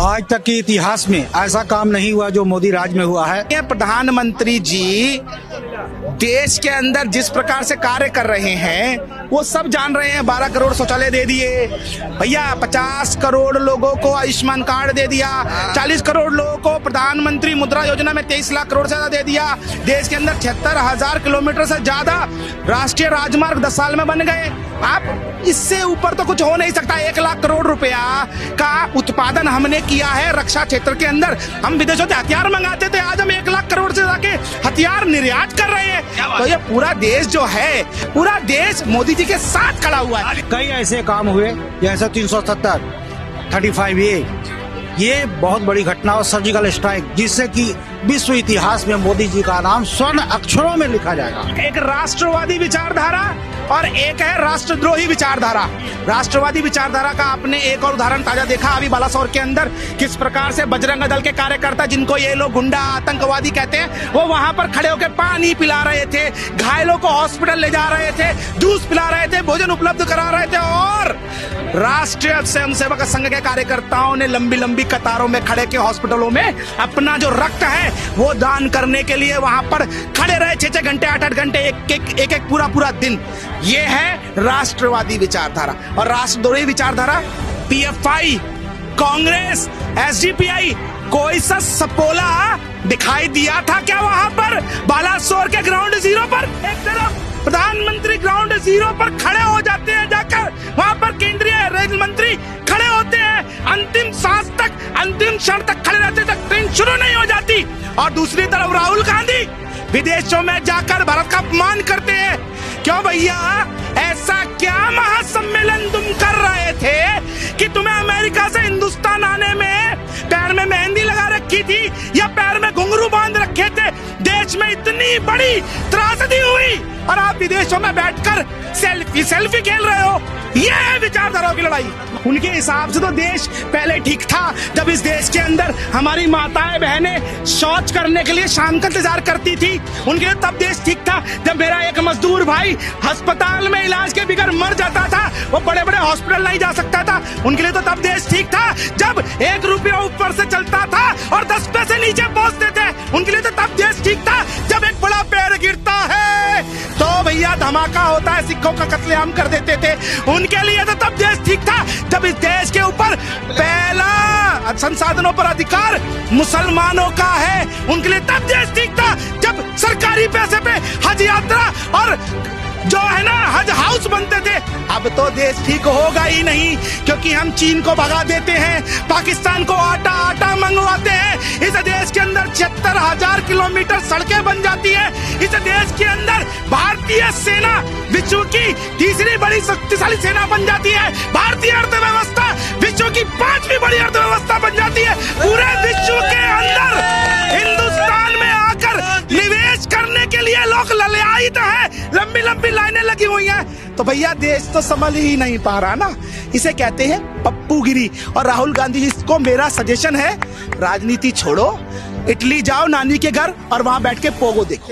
आज तक के इतिहास में ऐसा काम नहीं हुआ जो मोदी राज में हुआ है। ये प्रधानमंत्री जी देश के अंदर जिस प्रकार से कार्य कर रहे हैं वो सब जान रहे हैं। 12 करोड़ शौचालय दे दिए भैया, 50 करोड़ लोगों को आयुष्मान कार्ड दे दिया, 40 करोड़ लोगों को प्रधानमंत्री मुद्रा योजना में 23 लाख करोड़ से ज्यादा दे दिया। देश के अंदर 76,000 किलोमीटर से ज्यादा राष्ट्रीय राजमार्ग 10 साल में बन गए। आप इससे ऊपर तो कुछ हो नहीं सकता। 1 लाख करोड़ रुपया का उत्पादन हमने किया है रक्षा क्षेत्र के अंदर। हम विदेशों से हथियार मंगाते थे, आज हम 1 लाख करोड़ से जाके हथियार निर्यात कर रहे हैं। तो ये पूरा देश जो है, पूरा देश मोदी जी के साथ खड़ा हुआ है। कई ऐसे काम हुए जैसे 370, 35A, ये बहुत बड़ी घटना और सर्जिकल स्ट्राइक, जिससे कि विश्व इतिहास में मोदी जी का नाम स्वर्ण अक्षरों में लिखा जाएगा। एक राष्ट्रवादी विचारधारा और एक है राष्ट्रद्रोही विचारधारा। राष्ट्रवादी विचारधारा का आपने एक और उदाहरण ताजा देखा अभी बालासोर के अंदर, किस प्रकार से बजरंग दल के कार्यकर्ता, जिनको ये लोग गुंडा आतंकवादी कहते हैं, वो वहां पर खड़े होकर पानी पिला रहे थे, घायलों को हॉस्पिटल ले जा रहे थे, जूस पिला रहे थे, भोजन उपलब्ध करा रहे थे। और राष्ट्रीय स्वयंसेवक संघ के कार्यकर्ताओं ने लंबी लंबी कतारों में खड़े के हॉस्पिटलों में अपना जो रक्त है वो दान करने के लिए वहां पर खड़े रहे 6-6 घंटे, 8-8 घंटे, एक पूरा दिन। ये है राष्ट्रवादी विचारधारा। और राष्ट्रद्रोही विचारधारा PFI, कांग्रेस, SDPI, कोई सा सपोला दिखाई दिया था क्या वहां पर बालासोर के ग्राउंड जीरो पर? एक तरफ प्रधानमंत्री ग्राउंड जीरो पर खड़े हो जाते हैं, जाकर वहां पर केंद्रीय रेल मंत्री खड़े होते हैं, अंतिम सांस तक, अंतिम क्षण तक खड़े रहते तक ट्रेन शुरू नहीं हो जाती। और दूसरी तरफ राहुल गांधी विदेशों में जाकर भारत का अपमान करते हैं। क्यों भैया, ऐसा क्या महासम्मेलन तुम कर रहे थे कि तुम्हें अमेरिका से हिंदुस्तान आने में पैर में मेहंदी लगा रखी थी या पैर में घुंघरू बांध रखे थे? देश में इतनी बड़ी त्रासदी हुई और आप विदेशों में बैठकर सेल्फी खेल रहे हो। यह है विचारधाराओं की लड़ाई। उनके हिसाब से तो देश पहले ठीक था, जब इस देश के अंदर हमारी माताएं बहनें शौच करने के लिए शाम का इंतजार करती थी। उनके लिए तब देश ठीक था जब मेरा एक मजदूर भाई अस्पताल में इलाज के बगैर मर जाता था, वो बड़े बड़े हॉस्पिटल नहीं जा सकता था। उनके लिए तो तब देश ठीक था जब 1 रुपया ऊपर से चलता था और 10 पैसे नीचे पहुंचते थे। उनके लिए तो तब देश ठीक था जब एक बड़ा पेड़ गिरता है तो भैया धमाका होता है, सिखों का कत्लेआम कर देते थे। उनके लिए तो तब देश ठीक था जब इस देश के ऊपर पहला संसाधनों पर अधिकार मुसलमानों का है। उनके लिए तब देश ठीक था जब सरकारी पैसे पे हज यात्रा और जो है ना हज हाउस बनते थे। अब तो देश ठीक होगा ही नहीं, क्योंकि हम चीन को भगा देते हैं, पाकिस्तान को आटा मंगवाते हैं। इस देश के अंदर 76,000 किलोमीटर सड़कें बन जाती है। इस देश के अंदर भारतीय सेना विश्व की तीसरी बड़ी शक्तिशाली सेना बन जाती है। भारतीय अर्थव्यवस्था विश्व की 5वीं बड़ी अर्थव्यवस्था बन जाती है। पूरे विश्व के अंदर हिंदुस्तान में आकर निवेश करने के लिए लोग ललायित है, लंबी लंबी लाइनें लगी हुई हैं। तो भैया देश तो संभल ही नहीं पा रहा ना। इसे कहते हैं पप्पूगिरी। और राहुल गांधी जी को मेरा सजेशन है, राजनीति छोड़ो, इटली जाओ नानी के घर और वहां बैठ के पोगो देखो।